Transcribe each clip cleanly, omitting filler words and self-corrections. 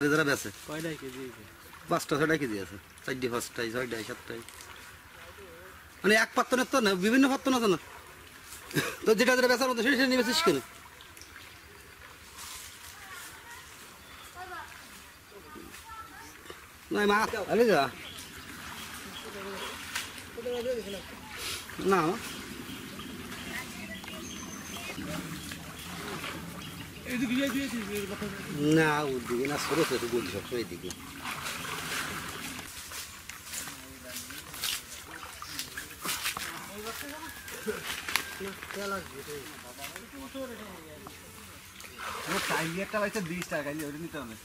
যারা বেচে পাঁচটা ছয়টা কেজি আছে, চারটে পাঁচটায় ছয়টায় সাতটায়, মানে এক পাত্তনের তো না, বিভিন্ন পাত্তন আছে না, তো যেটা যেটা বেচার মতো সেটা নিয়ে বেচিস কেন? না মাছ আলে যা না না ওদিকে না, সরো সরো বলছি সবসময় এদিকে। একটা লাগছে 20 টাকা ওটা নিতে হবে।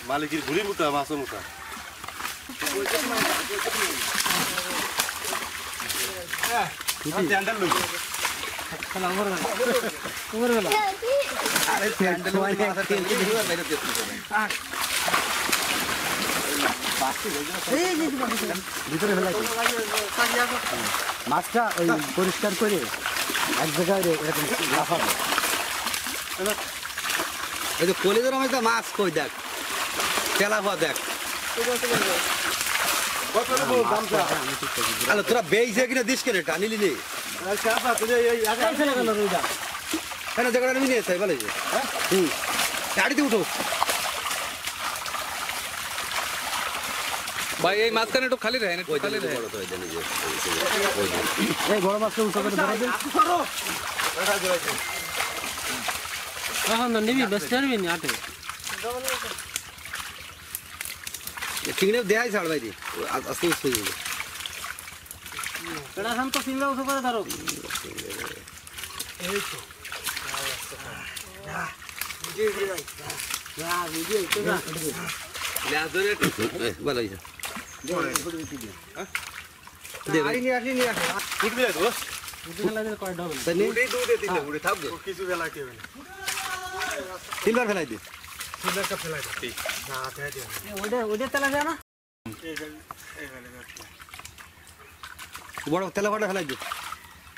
মালিকের ঘুরি মুটা মাছ মুটা মাছটা ওই পরিষ্কার করে এক জায়গায় এরকম রাখাবে। এই যে কলিদের মধ্যে মাছ কই দেখ, তেলাপা দেখ, তোরা বেইছে কিনা দিস কেন এটা নিলি নি জায়গাটা নিয়ে নিয়েছে বলে গাড়িতে উঠো ভাই। এই মাঝখানে একটু খালি রাখেন, একটু খালি রাখেন। এই বড় মাছটা উঠো করে ধরে দিন। এখন তো নিবি বেশ পারবি না আটে ঠিক নেই দেখাই ছাড় ভাই আস্তে আস্তে এটা এখন তো সিঙ্গা উঠো করে ধরো। এই তো ভালো হয়েছে তিনবার ফেলাই দি বড় তেলা বড় ফেলাই দি,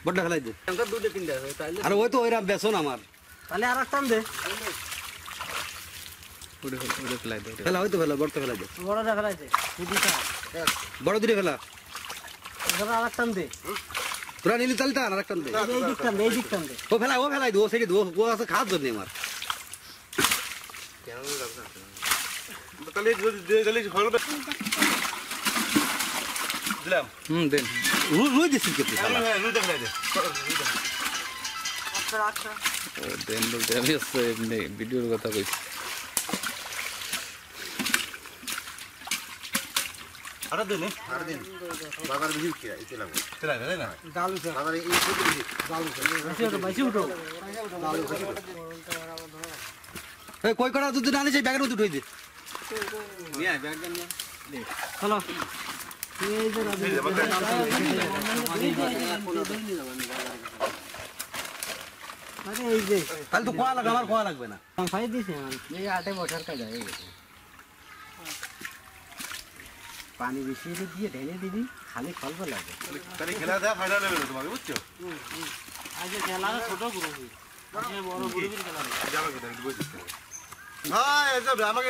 বড় ফেলাই দি, আর ওই তো ওইরা বেসন আমার তাহলে আর একটা দে, ফেলা হয়তো ফেলা বড় ফেলাই দে, বড়টা ফেলাইছে বড় দিকে ফেলা আর একটা দে, তোরা নিলি তাহলে আর একটা দে, এই দিকটা দে, এই দিকটা দে, ও ফেলাই দো সেটি দো, ও আছে খাওয়ার জন্য আমার দেন রুই দিচ্ছিস কিন্তু দেন বলতে আমি এমনি ভিডিওর কথা কইছি। কই করা দুধ আনিস ব্যাগের মধ্যে উঠে দে হ্যালো তাহলে তো কোয়া লাগবে, আমার কোয়া লাগবে না। পানি বেশি দিয়ে ঢেলে দিবি, খালি ফলবে লাগে। খেলা দেওয়া ফায়দা নেবে তোমাকে, বুঝছো? আজ খেলা ছোট গ্রুপ, বড় গ্রুপের খেলা আমাকে